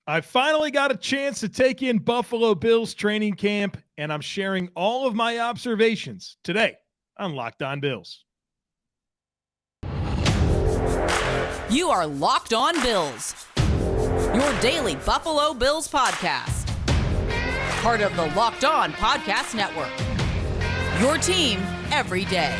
I finally got a chance to take in Buffalo Bills training camp, and I'm sharing all of my observations today on Locked On Bills. You are Locked On Bills, your daily Buffalo Bills podcast. Part of the Locked On Podcast Network, your team every day.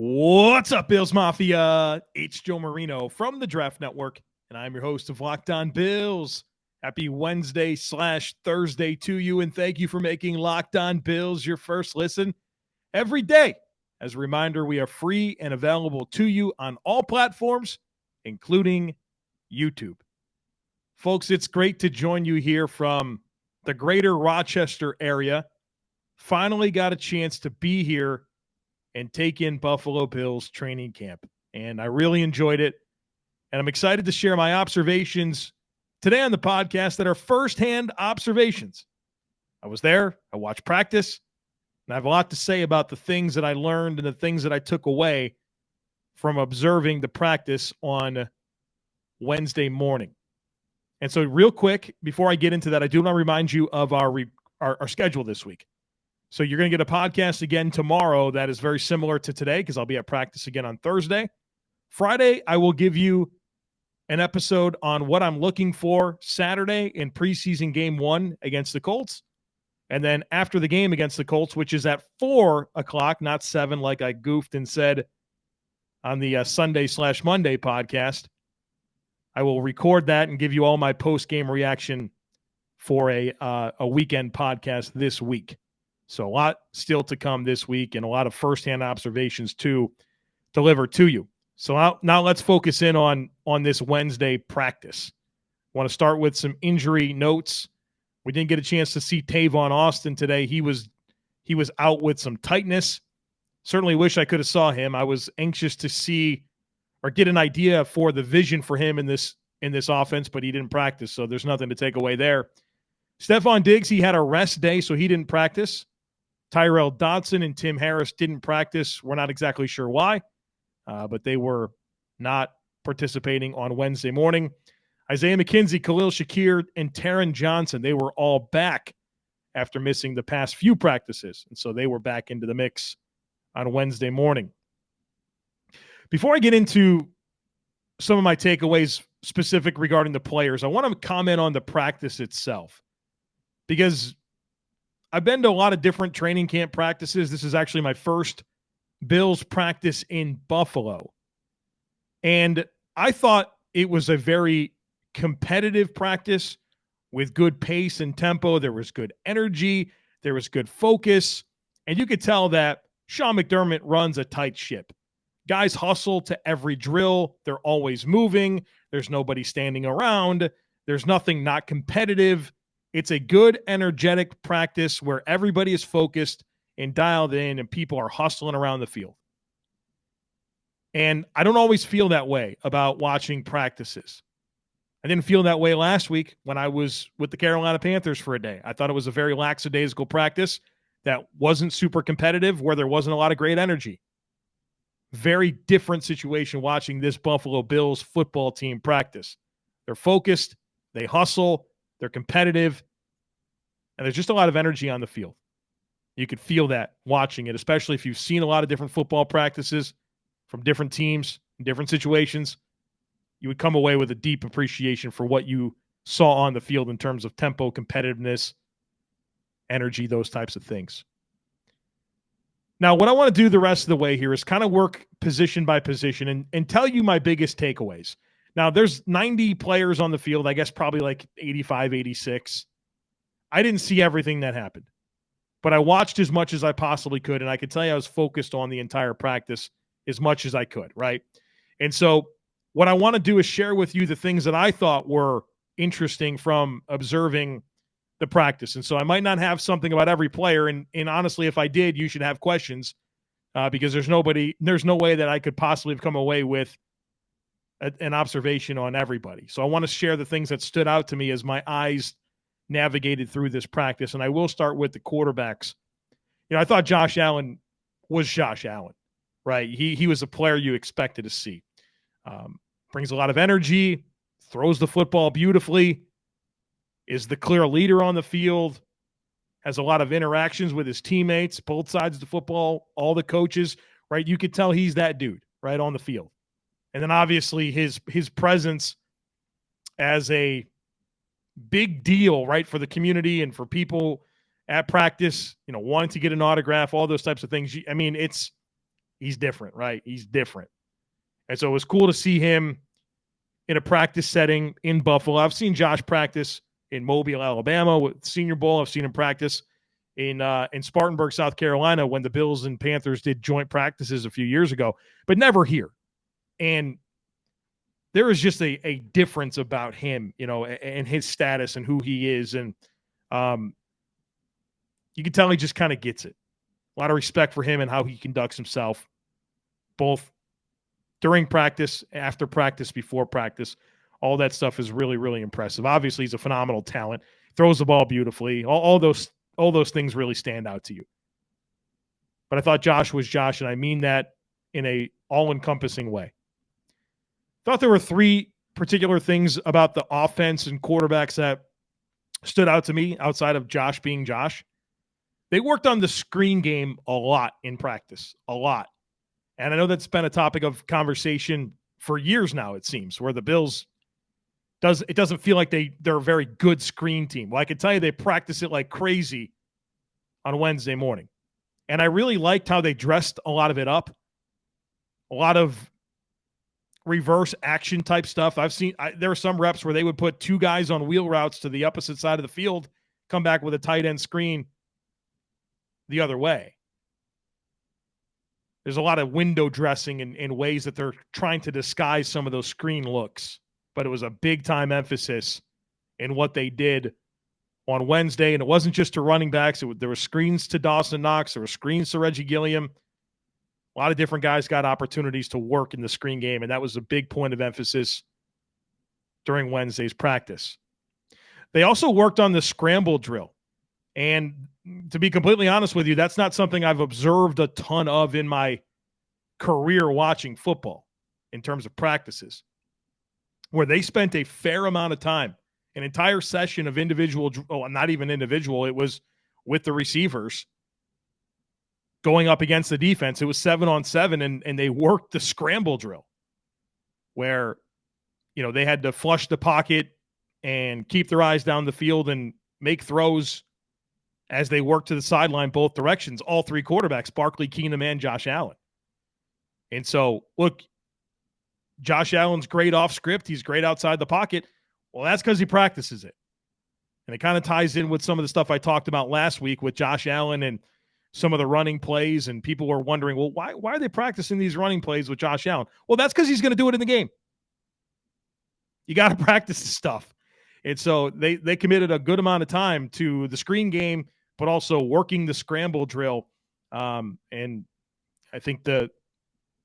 What's up, Bills Mafia? It's Joe Marino from the Draft Network, and I'm your host of Locked On Bills. Happy Wednesday/Thursday to you, and thank you for making Locked On Bills your first listen every day. As a reminder, we are free and available to you on all platforms, including YouTube. Folks, it's great to join you here from the greater Rochester area. Finally got a chance to be here and take in Buffalo Bills training camp. And I really enjoyed it. And I'm excited to share my observations today on the podcast that are firsthand observations. I was there, I watched practice, and I have a lot to say about the things that I learned and the things that I took away from observing the practice on Wednesday morning. And so real quick, before I get into that, I do want to remind you of our schedule this week. So you're going to get a podcast again tomorrow that is very similar to today because I'll be at practice again on Thursday. Friday, I will give you an episode on what I'm looking for Saturday in preseason game 1 against the Colts. And then after the game against the Colts, which is at 4 o'clock, not 7 like I goofed and said on the Sunday/Monday podcast, I will record that and give you all my post-game reaction for a weekend podcast this week. So a lot still to come this week and a lot of firsthand observations to deliver to you. So now let's focus in on this Wednesday practice. I want to start with some injury notes. We didn't get a chance to see Tavon Austin today. He was out with some tightness. Certainly wish I could have saw him. I was anxious to see or get an idea for the vision for him in this offense, but he didn't practice, so there's nothing to take away there. Stephon Diggs, he had a rest day, so he didn't practice. Tyrell Dodson and Tim Harris didn't practice. We're not exactly sure why, but they were not participating on Wednesday morning. Isaiah McKenzie, Khalil Shakir, and Taron Johnson, they were all back after missing the past few practices, and so they were back into the mix on Wednesday morning. Before I get into some of my takeaways specific regarding the players, I want to comment on the practice itself because I've been to a lot of different training camp practices. This is actually my first Bills practice in Buffalo. And I thought it was a very competitive practice with good pace and tempo. There was good energy. There was good focus. And you could tell that Sean McDermott runs a tight ship. Guys hustle to every drill. They're always moving. There's nobody standing around. There's nothing not competitive. It's a good, energetic practice where everybody is focused and dialed in and people are hustling around the field. And I don't always feel that way about watching practices. I didn't feel that way last week when I was with the Carolina Panthers for a day. I thought it was a very lackadaisical practice that wasn't super competitive, where there wasn't a lot of great energy. Very different situation watching this Buffalo Bills football team practice. They're focused, they hustle, they're competitive, and there's just a lot of energy on the field. You could feel that watching it, especially if you've seen a lot of different football practices from different teams in different situations. You would come away with a deep appreciation for what you saw on the field in terms of tempo, competitiveness, energy, those types of things. Now, what I want to do the rest of the way here is kind of work position by position and tell you my biggest takeaways. Now, there's 90 players on the field, I guess probably like 85, 86. I didn't see everything that happened, but I watched as much as I possibly could, and I could tell you I was focused on the entire practice as much as I could, right? And so what I want to do is share with you the things that I thought were interesting from observing the practice. And so I might not have something about every player, and honestly, if I did, you should have questions because there's no way that I could possibly have come away with an observation on everybody. So I want to share the things that stood out to me as my eyes navigated through this practice. And I will start with the quarterbacks. I thought Josh Allen was Josh Allen, right? He was a player you expected to see. Brings a lot of energy, throws the football beautifully, is the clear leader on the field, has a lot of interactions with his teammates, both sides of the football, all the coaches, right? You could tell he's that dude right on the field. And then obviously his presence as a big deal, right, for the community and for people at practice, wanting to get an autograph, all those types of things. I mean, he's different, right? He's different. And so it was cool to see him in a practice setting in Buffalo. I've seen Josh practice in Mobile, Alabama with Senior Bowl. I've seen him practice in Spartanburg, South Carolina when the Bills and Panthers did joint practices a few years ago, but never here. And there is just a difference about him, and his status and who he is. And you can tell he just kind of gets it. A lot of respect for him and how he conducts himself, both during practice, after practice, before practice. All that stuff is really, really impressive. Obviously, he's a phenomenal talent. Throws the ball beautifully. All those things really stand out to you. But I thought Josh was Josh, and I mean that in a all-encompassing way. Thought there were three particular things about the offense and quarterbacks that stood out to me outside of Josh being Josh. They worked on the screen game a lot in practice, a lot. And I know that's been a topic of conversation for years now, it seems, where the Bills it doesn't feel like they're a very good screen team. Well, I can tell you they practice it like crazy on Wednesday morning. And I really liked how they dressed a lot of it up. A lot of reverse action type stuff. There are some reps where they would put two guys on wheel routes to the opposite side of the field, come back with a tight end screen the other way. There's a lot of window dressing in ways that they're trying to disguise some of those screen looks. But it was a big-time emphasis in what they did on Wednesday. And it wasn't just to running backs. There were screens to Dawson Knox. There were screens to Reggie Gilliam. A lot of different guys got opportunities to work in the screen game, and that was a big point of emphasis during Wednesday's practice. They also worked on the scramble drill. And to be completely honest with you, that's not something I've observed a ton of in my career watching football in terms of practices, where they spent a fair amount of time, an entire session of not even individual, it was with the receivers going up against the defense. It was 7-on-7, and they worked the scramble drill where, they had to flush the pocket and keep their eyes down the field and make throws as they worked to the sideline both directions, all three quarterbacks, Barkley, Keenum, and Josh Allen. And so, look, Josh Allen's great off script. He's great outside the pocket. Well, that's because he practices it. And it kind of ties in with some of the stuff I talked about last week with Josh Allen and some of the running plays. And people were wondering, well, why are they practicing these running plays with Josh Allen? Well, that's because he's going to do it in the game. You got to practice this stuff. And so they committed a good amount of time to the screen game, but also working the scramble drill. And I think the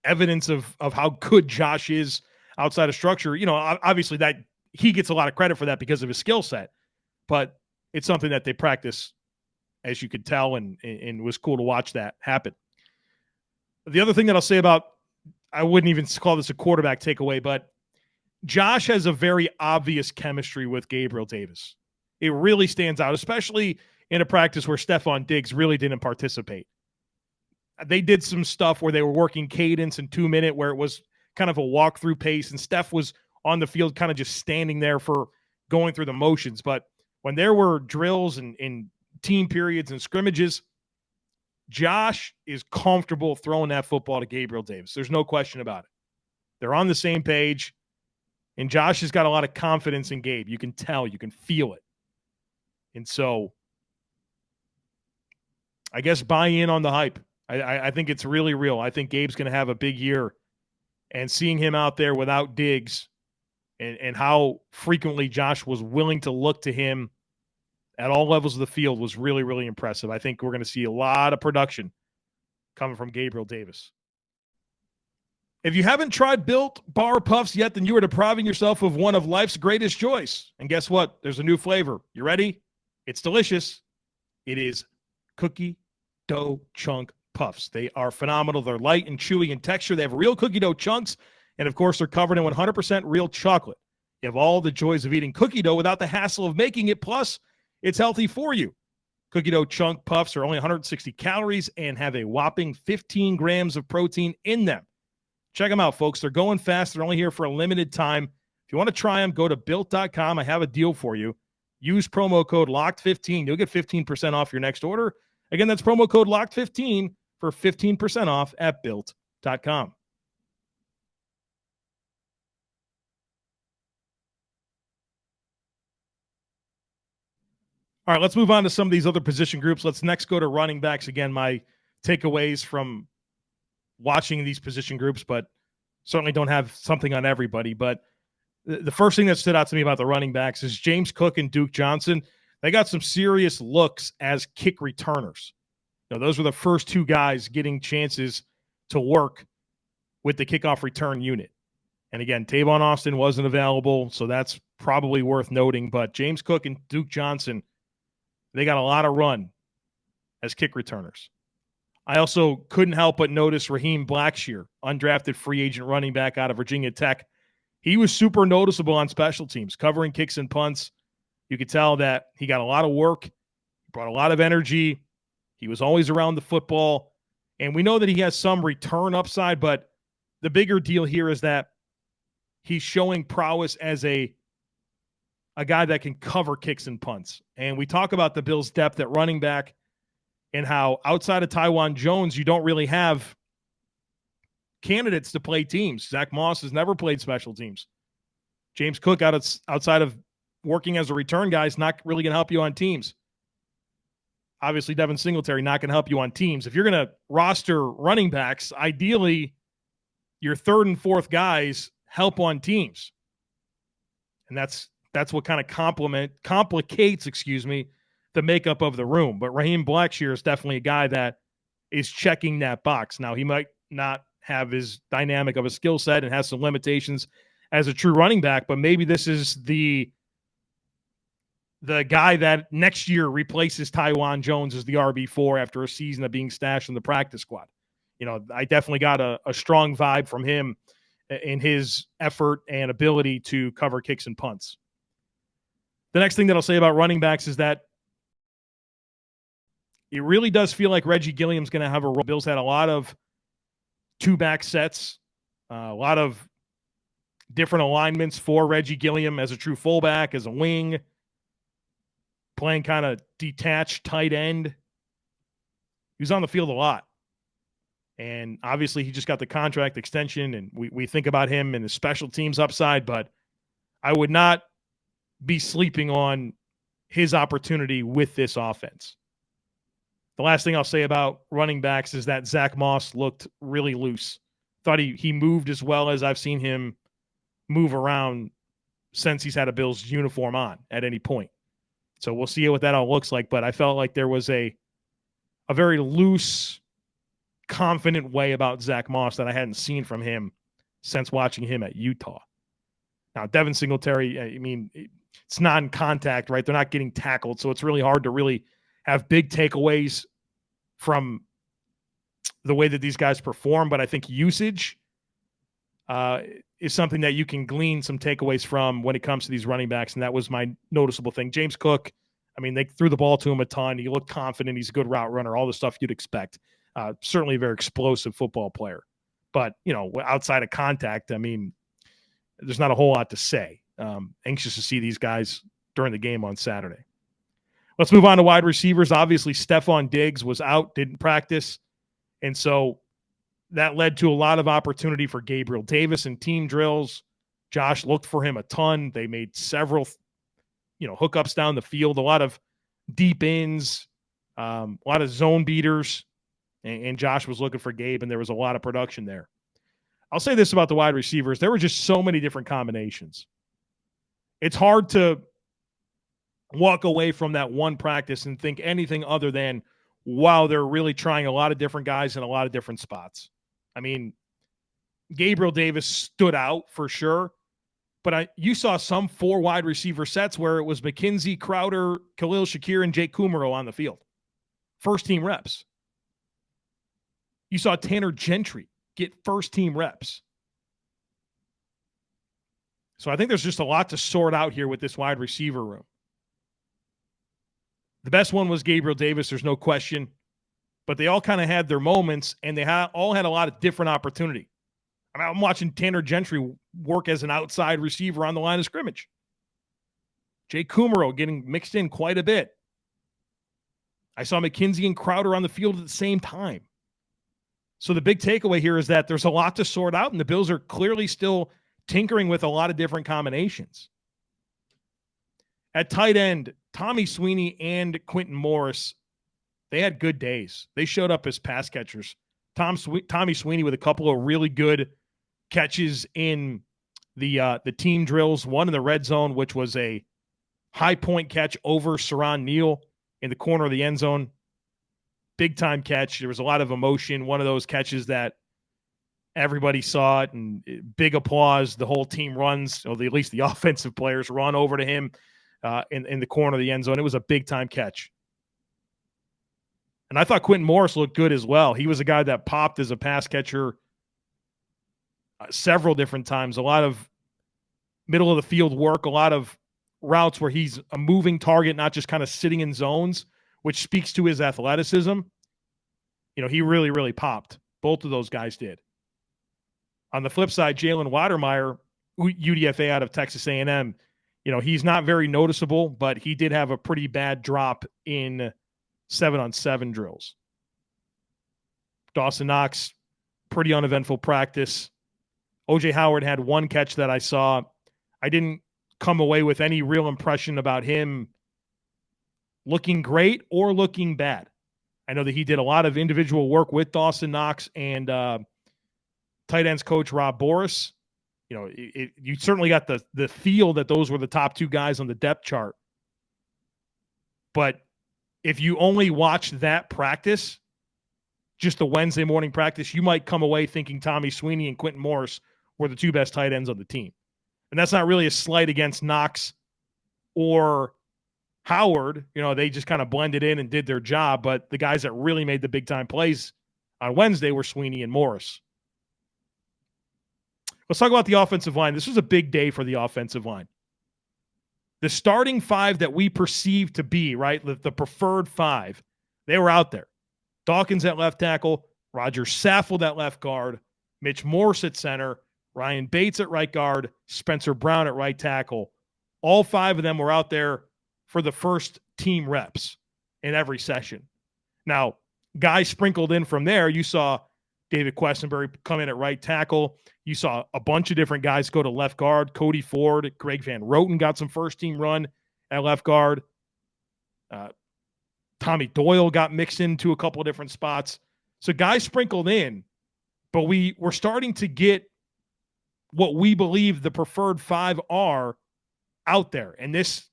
evidence of how good Josh is outside of structure, obviously that he gets a lot of credit for that because of his skill set, but it's something that they practice, as you could tell, and it was cool to watch that happen. The other thing that I'll say about, I wouldn't even call this a quarterback takeaway, but Josh has a very obvious chemistry with Gabriel Davis. It really stands out, especially in a practice where Stephon Diggs really didn't participate. They did some stuff where they were working cadence and 2-minute, where it was kind of a walk-through pace, and Steph was on the field kind of just standing there for going through the motions. But when there were drills and team periods and scrimmages, Josh is comfortable throwing that football to Gabriel Davis. There's no question about it. They're on the same page, and Josh has got a lot of confidence in Gabe. You can tell, you can feel it. And so I guess buy in on the hype. I think it's really real. I think Gabe's going to have a big year, and seeing him out there without Diggs and how frequently Josh was willing to look to him at all levels of the field was really, really impressive. I think we're going to see a lot of production coming from Gabriel Davis. If you haven't tried Built Bar Puffs yet, then you are depriving yourself of one of life's greatest joys. And guess what? There's a new flavor. You ready? It's delicious. It is cookie dough chunk puffs. They are phenomenal. They're light and chewy in texture. They have real cookie dough chunks. And, of course, they're covered in 100% real chocolate. You have all the joys of eating cookie dough without the hassle of making it. Plus, it's healthy for you. Cookie dough chunk puffs are only 160 calories and have a whopping 15 grams of protein in them. Check them out, folks. They're going fast. They're only here for a limited time. If you want to try them, go to Built.com. I have a deal for you. Use promo code LOCKED15. You'll get 15% off your next order. Again, that's promo code LOCKED15 for 15% off at Built.com. All right, let's move on to some of these other position groups. Let's next go to running backs. Again, my takeaways from watching these position groups, but certainly don't have something on everybody. But the first thing that stood out to me about the running backs is James Cook and Duke Johnson. They got some serious looks as kick returners. Those were the first two guys getting chances to work with the kickoff return unit. And again, Tavon Austin wasn't available, so that's probably worth noting. But James Cook and Duke Johnson, they got a lot of run as kick returners. I also couldn't help but notice Raheem Blackshear, undrafted free agent running back out of Virginia Tech. He was super noticeable on special teams, covering kicks and punts. You could tell that he got a lot of work, he brought a lot of energy. He was always around the football. And we know that he has some return upside, but the bigger deal here is that he's showing prowess as a guy that can cover kicks and punts. And we talk about the Bills' depth at running back and how outside of Taiwan Jones, you don't really have candidates to play teams. Zach Moss has never played special teams. James Cook, outside of working as a return guy, is not really going to help you on teams. Obviously, Devin Singletary not going to help you on teams. If you're going to roster running backs, ideally, your third and fourth guys help on teams. And that's what kind of complicates, the makeup of the room. But Raheem Blackshear is definitely a guy that is checking that box. Now, he might not have his dynamic of a skill set and has some limitations as a true running back, but maybe this is the guy that next year replaces Taiwan Jones as the RB4 after a season of being stashed in the practice squad. I definitely got a strong vibe from him in his effort and ability to cover kicks and punts. The next thing that I'll say about running backs is that it really does feel like Reggie Gilliam's going to have a role. Bills had a lot of two-back sets, a lot of different alignments for Reggie Gilliam as a true fullback, as a wing, playing kind of detached tight end. He was on the field a lot. And obviously he just got the contract extension, and we think about him and his special teams upside, but I would not be sleeping on his opportunity with this offense. The last thing I'll say about running backs is that Zach Moss looked really loose. Thought he moved as well as I've seen him move around since he's had a Bills uniform on at any point. So we'll see what that all looks like, but I felt like there was a very loose, confident way about Zach Moss that I hadn't seen from him since watching him at Utah. Now, Devin Singletary, it's non-contact, right? They're not getting tackled, so it's really hard to really have big takeaways from the way that these guys perform, but I think usage is something that you can glean some takeaways from when it comes to these running backs, and that was my noticeable thing. James Cook, they threw the ball to him a ton. He looked confident. He's a good route runner, all the stuff you'd expect. Certainly a very explosive football player. But, outside of contact, there's not a whole lot to say. Anxious to see these guys during the game on Saturday. Let's move on to wide receivers. Obviously, Stephon Diggs was out, didn't practice. And so that led to a lot of opportunity for Gabriel Davis in team drills. Josh looked for him a ton. They made several, hookups down the field, a lot of deep ins, a lot of zone beaters. And Josh was looking for Gabe, and there was a lot of production there. I'll say this about the wide receivers. There were just so many different combinations. It's hard to walk away from that one practice and think anything other than, wow, they're really trying a lot of different guys in a lot of different spots. Gabriel Davis stood out for sure, But you saw some 4 wide receiver sets where it was McKenzie, Crowder, Khalil Shakir, and Jake Kumaro on the field. First-team reps. You saw Tanner Gentry get first-team reps. So I think there's just a lot to sort out here with this wide receiver room. The best one was Gabriel Davis, there's no question. But they all kind of had their moments, and they all had a lot of different opportunity. I mean, I'm watching Tanner Gentry work as an outside receiver on the line of scrimmage. Jake Kumaro getting mixed in quite a bit. I saw McKenzie and Crowder on the field at the same time. So the big takeaway here is that there's a lot to sort out, and the Bills are clearly still tinkering with a lot of different combinations. At tight end, Tommy Sweeney and Quentin Morris, they had good days. They showed up as pass catchers. Tommy Sweeney with a couple of really good catches in the team drills, one in the red zone, which was a high point catch over Saran Neal in the corner of the end zone. Big time catch. There was a lot of emotion. One of those catches that everybody saw it, and big applause. The whole team runs, or at least the offensive players run over to him in the corner of the end zone. It was a big time catch. And I thought Quentin Morris looked good as well. He was a guy that popped as a pass catcher several different times. A lot of middle of the field work, a lot of routes where he's a moving target, not just kind of sitting in zones, which speaks to his athleticism. You know, he really, really popped. Both of those guys did. On the flip side, Jalen Watermeyer, UDFA out of Texas A&M, you know, he's not very noticeable, but he did have a pretty bad drop in 7-on-7 drills. Dawson Knox, pretty uneventful practice. O.J. Howard had one catch that I saw. I didn't come away with any real impression about him looking great or looking bad. I know that he did a lot of individual work with Dawson Knox and tight ends coach Rob Boris. You know, you certainly got the feel that those were the top 2 guys on the depth chart. But if you only watch that practice, just the Wednesday morning practice, you might come away thinking Tommy Sweeney and Quentin Morris were the 2 best tight ends on the team. And that's not really a slight against Knox or Howard. You know, they just kind of blended in and did their job. But the guys that really made the big-time plays on Wednesday were Sweeney and Morris. Let's talk about the offensive line. This was a big day for the offensive line. The starting 5 that we perceive to be, right, the preferred 5, they were out there. Dawkins at left tackle, Roger Saffold at left guard, Mitch Morse at center, Ryan Bates at right guard, Spencer Brown at right tackle. All 5 of them were out there for the first team reps in every session. Now, guys sprinkled in from there, you saw David Questenberry come in at right tackle. You saw a bunch of different guys go to left guard. Cody Ford, Greg Van Roten got some first-team run at left guard. Tommy Doyle got mixed into a couple of different spots. So guys sprinkled in, but we're starting to get what we believe the preferred 5 are out there. And this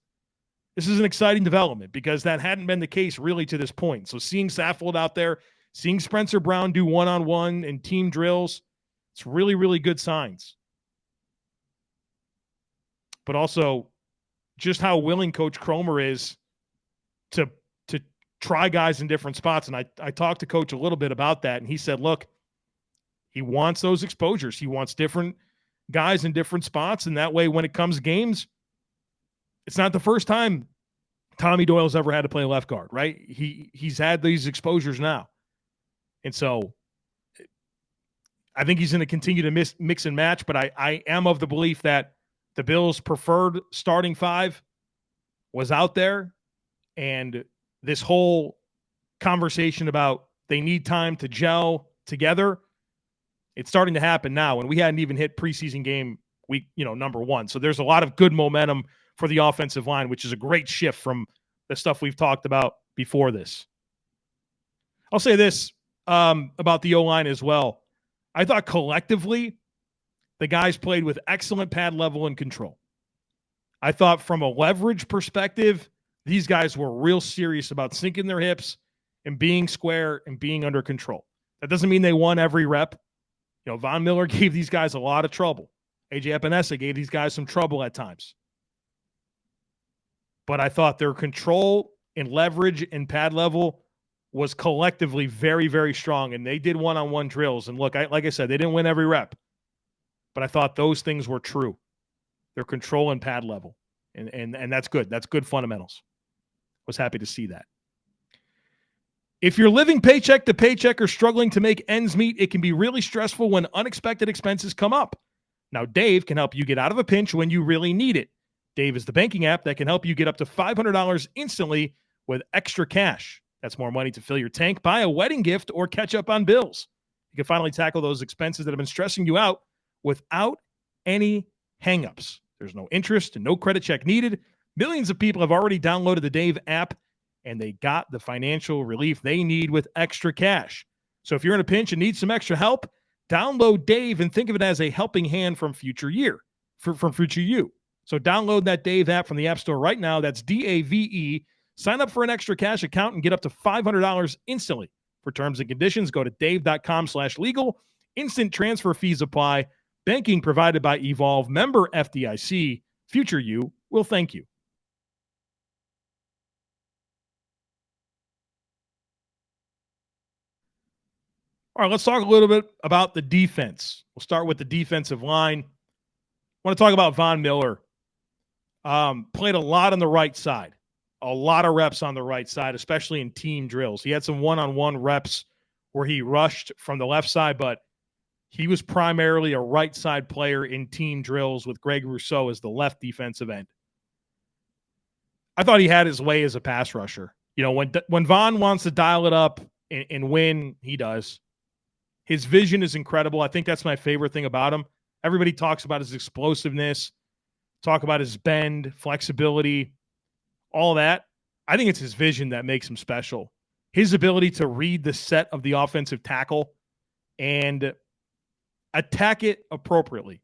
is an exciting development because that hadn't been the case really to this point. So seeing Saffold out there, seeing Spencer Brown do one-on-one and team drills, it's really, really good signs. But also just how willing Coach Cromer is to try guys in different spots. And I talked to Coach a little bit about that, and he said, look, he wants those exposures. He wants different guys in different spots, and that way when it comes games, it's not the first time Tommy Doyle's ever had to play left guard, right? He's had these exposures now. And so I think he's going to continue to mix and match, but I am of the belief that the Bills' preferred starting 5 was out there, and this whole conversation about they need time to gel together, it's starting to happen now, and we hadn't even hit preseason game week, number 1. So there's a lot of good momentum for the offensive line, which is a great shift from the stuff we've talked about before this. I'll say this about the O-line as well. I thought collectively the guys played with excellent pad level and control. I thought from a leverage perspective, these guys were real serious about sinking their hips and being square and being under control. That doesn't mean they won every rep. Von Miller gave these guys a lot of trouble, A.J. Epinesa gave these guys some trouble at times. But I thought their control and leverage and pad level was collectively very, very strong. And they did one-on-one drills. And look, like I said, they didn't win every rep. But I thought those things were true. Their control and pad level. And that's good. That's good fundamentals. Was happy to see that. If you're living paycheck to paycheck or struggling to make ends meet, it can be really stressful when unexpected expenses come up. Now, Dave can help you get out of a pinch when you really need it. Dave is the banking app that can help you get up to $500 instantly with extra cash. That's more money to fill your tank, buy a wedding gift, or catch up on bills. You can finally tackle those expenses that have been stressing you out without any hangups. There's no interest and no credit check needed. Millions of people have already downloaded the Dave app, and they got the financial relief they need with extra cash. So if you're in a pinch and need some extra help, download Dave and think of it as a helping hand from future you. So download that Dave app from the App Store right now. That's DAVE. Sign up for an extra cash account and get up to $500 instantly. For terms and conditions, go to dave.com/legal. Instant transfer fees apply. Banking provided by Evolve. Member FDIC. Future you will thank you. All right, let's talk a little bit about the defense. We'll start with the defensive line. I want to talk about Von Miller. Played a lot on the right side. A lot of reps on the right side, especially in team drills. He had some one-on-one reps where he rushed from the left side, but he was primarily a right side player in team drills with Greg Rousseau as the left defensive end. I thought he had his way as a pass rusher. You know, when Von wants to dial it up and win, he does. His vision is incredible. I think that's my favorite thing about him. Everybody talks about his explosiveness, talk about his bend, flexibility, all that. I think it's his vision that makes him special. His ability to read the set of the offensive tackle and attack it appropriately.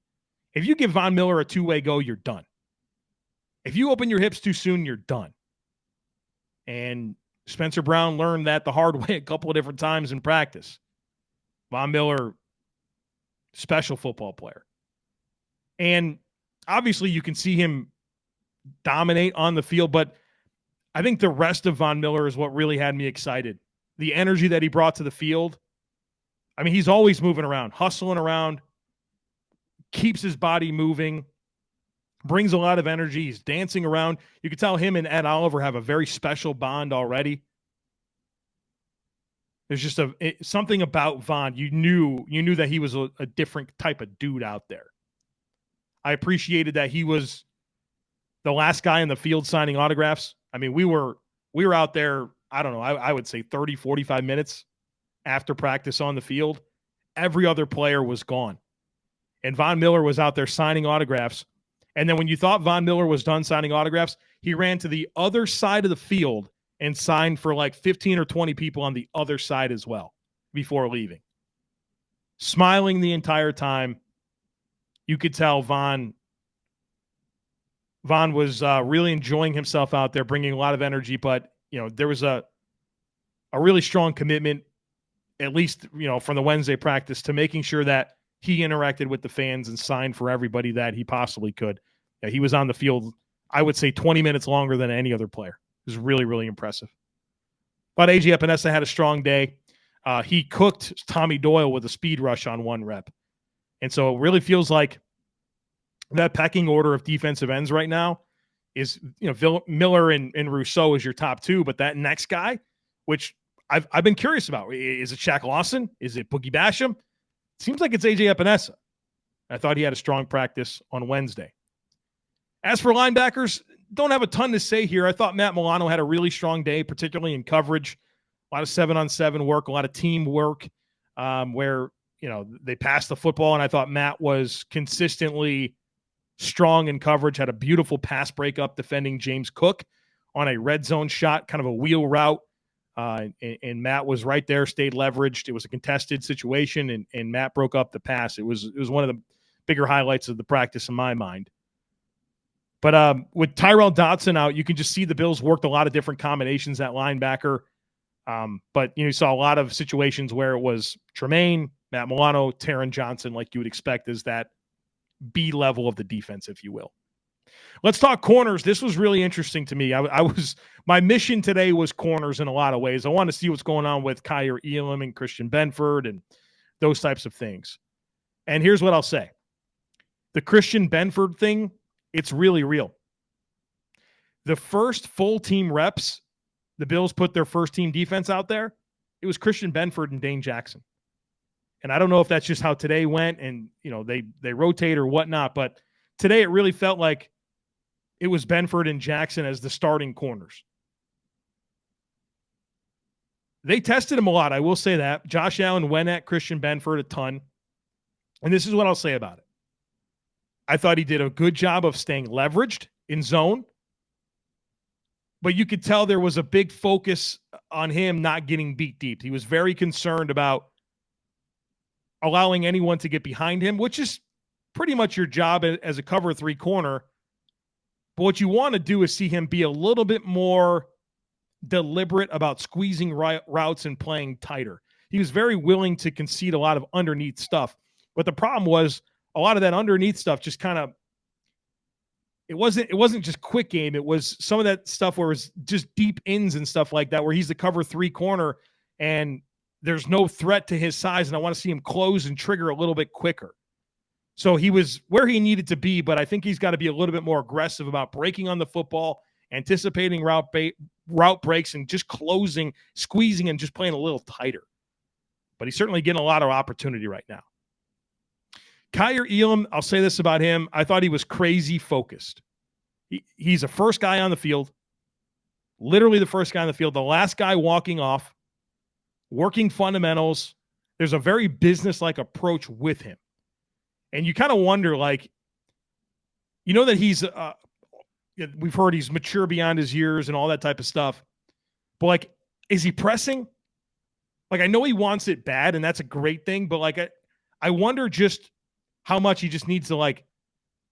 If you give Von Miller a two-way go, you're done. If you open your hips too soon, you're done. And Spencer Brown learned that the hard way a couple of different times in practice. Von Miller, special football player. And obviously you can see him dominate on the field, but I think the rest of Von Miller is what really had me excited. The energy that he brought to the field. I mean, he's always moving around, hustling around, keeps his body moving, brings a lot of energy. He's dancing around. You can tell him and Ed Oliver have a very special bond already. There's just something about Von. You knew that he was a different type of dude out there. I appreciated that he was the last guy in the field signing autographs. I mean, we were out there, I don't know, I would say 30, 45 minutes after practice on the field. Every other player was gone. And Von Miller was out there signing autographs. And then when you thought Von Miller was done signing autographs, he ran to the other side of the field and signed for like 15 or 20 people on the other side as well before leaving. Smiling the entire time. You could tell Von was really enjoying himself out there, bringing a lot of energy. But, you know, there was a really strong commitment, at least, you know, from the Wednesday practice, to making sure that he interacted with the fans and signed for everybody that he possibly could. Yeah, he was on the field, I would say, 20 minutes longer than any other player. It was really, really impressive. But A.J. Epinesa had a strong day. He cooked Tommy Doyle with a speed rush on one rep. And so it really feels like that pecking order of defensive ends right now is, you know, Miller and Rousseau is your top two, but that next guy, which I've been curious about, is it Shaq Lawson? Is it Boogie Basham? Seems like it's A.J. Epinesa. I thought he had a strong practice on Wednesday. As for linebackers, don't have a ton to say here. I thought Matt Milano had a really strong day, particularly in coverage. A lot of 7-on-7 work, a lot of team work, where, you know, they passed the football, and I thought Matt was consistently strong in coverage, had a beautiful pass breakup defending James Cook on a red zone shot, kind of a wheel route. And Matt was right there, stayed leveraged. It was a contested situation, and Matt broke up the pass. It was one of the bigger highlights of the practice in my mind. But with Tyrell Dodson out, you can just see the Bills worked a lot of different combinations at linebacker. But you saw a lot of situations where it was Tremaine, Matt Milano, Taron Johnson, like you would expect, as that B level of the defense, if you will. Let's talk corners. This was really interesting to me. My mission today was corners in a lot of ways. I want to see what's going on with Cair Elam and Christian Benford and those types of things. And here's what I'll say. The Christian Benford thing, it's really real. The first full team reps, the Bills put their first team defense out there, it was Christian Benford and Dane Jackson. And I don't know if that's just how today went and, they rotate or whatnot, but today it really felt like it was Benford and Jackson as the starting corners. They tested him a lot, I will say that. Josh Allen went at Christian Benford a ton. And this is what I'll say about it. I thought he did a good job of staying leveraged in zone. But you could tell there was a big focus on him not getting beat deep. He was very concerned about allowing anyone to get behind him, which is pretty much your job as a cover 3 corner. But what you want to do is see him be a little bit more deliberate about squeezing routes and playing tighter. He was very willing to concede a lot of underneath stuff. But the problem was a lot of that underneath stuff just kind of, it wasn't just quick game. It was some of that stuff where it was just deep ins and stuff like that, where he's the cover 3 corner and there's no threat to his size. And I want to see him close and trigger a little bit quicker. So he was where he needed to be, but I think he's got to be a little bit more aggressive about breaking on the football, anticipating route breaks, and just closing, squeezing, and just playing a little tighter. But he's certainly getting a lot of opportunity right now. Cair Elam, I'll say this about him. I thought he was crazy focused. He's the first guy on the field, literally the first guy on the field, the last guy walking off, working fundamentals. There's a very business-like approach with him. And you kind of wonder, that he's, we've heard he's mature beyond his years and all that type of stuff. But, is he pressing? I know he wants it bad, and that's a great thing. But, I wonder just how much he just needs to,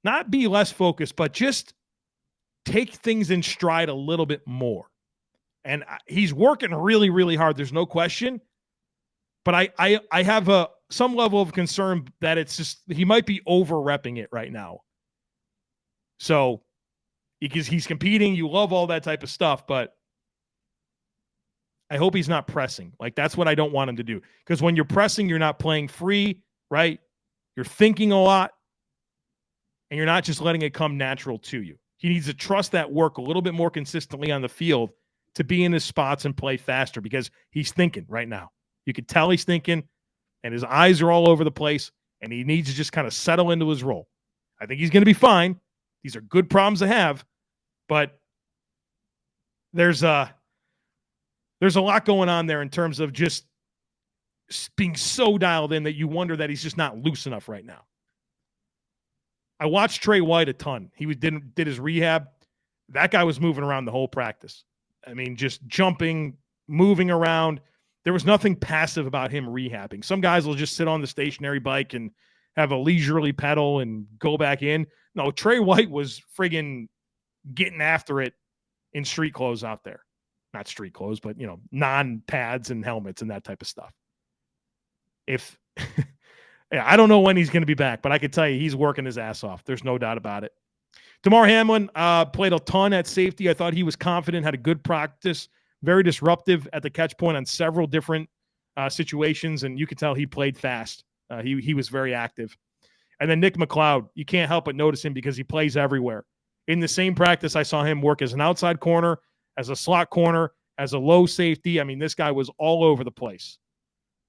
not be less focused, but just take things in stride a little bit more. And he's working really, really hard. There's no question. But I have some level of concern that it's just he might be over-repping it right now. So, because he's competing, you love all that type of stuff, but I hope he's not pressing. That's what I don't want him to do. Because when you're pressing, you're not playing free, right? You're thinking a lot, and you're not just letting it come natural to you. He needs to trust that work a little bit more consistently on the field to be in his spots and play faster because he's thinking right now. You can tell he's thinking, and his eyes are all over the place, and he needs to just kind of settle into his role. I think he's going to be fine. These are good problems to have, but there's a lot going on there in terms of just being so dialed in that you wonder that he's just not loose enough right now. I watched Trey White a ton. He did his rehab. That guy was moving around the whole practice. I mean, just jumping, moving around. There was nothing passive about him rehabbing. Some guys will just sit on the stationary bike and have a leisurely pedal and go back in. No, Trey White was friggin' getting after it in street clothes out there. Not street clothes, but, non-pads and helmets and that type of stuff. I don't know when he's going to be back, but I can tell you he's working his ass off. There's no doubt about it. Tamar Hamlin played a ton at safety. I thought he was confident, had a good practice, very disruptive at the catch point on several different situations, and you could tell he played fast. He was very active. And then Nick McLeod, you can't help but notice him because he plays everywhere. In the same practice, I saw him work as an outside corner, as a slot corner, as a low safety. I mean, this guy was all over the place.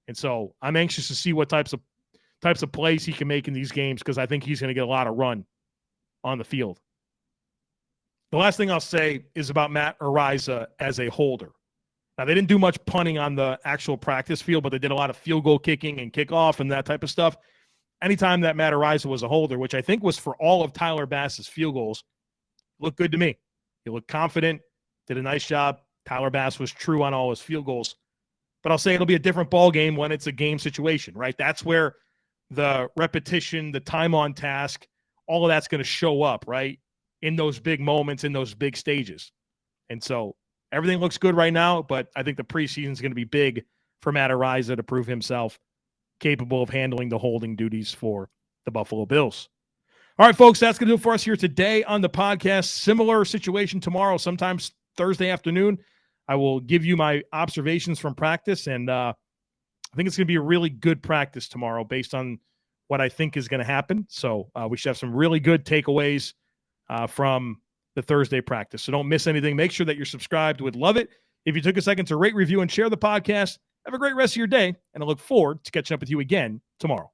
And so I'm anxious to see what types of plays he can make in these games because I think he's going to get a lot of run on the field. The last thing I'll say is about Matt Ariza as a holder. Now, they didn't do much punting on the actual practice field, but they did a lot of field goal kicking and kickoff and that type of stuff. Anytime that Matt Ariza was a holder, which I think was for all of Tyler Bass's field goals, looked good to me. He looked confident, did a nice job. Tyler Bass was true on all his field goals. But I'll say it'll be a different ball game when it's a game situation, right? That's where the repetition, the time on task, all of that's going to show up, right? In those big moments, in those big stages. And so everything looks good right now, but I think the preseason is going to be big for Matt Ariza to prove himself capable of handling the holding duties for the Buffalo Bills. All right, folks, that's going to do it for us here today on the podcast. Similar situation tomorrow, sometimes Thursday afternoon. I will give you my observations from practice, and I think it's going to be a really good practice tomorrow based on what I think is going to happen. So we should have some really good takeaways from the Thursday practice. So don't miss anything. Make sure that you're subscribed. Would love it if you took a second to rate, review, and share the podcast. Have a great rest of your day, and I look forward to catching up with you again tomorrow.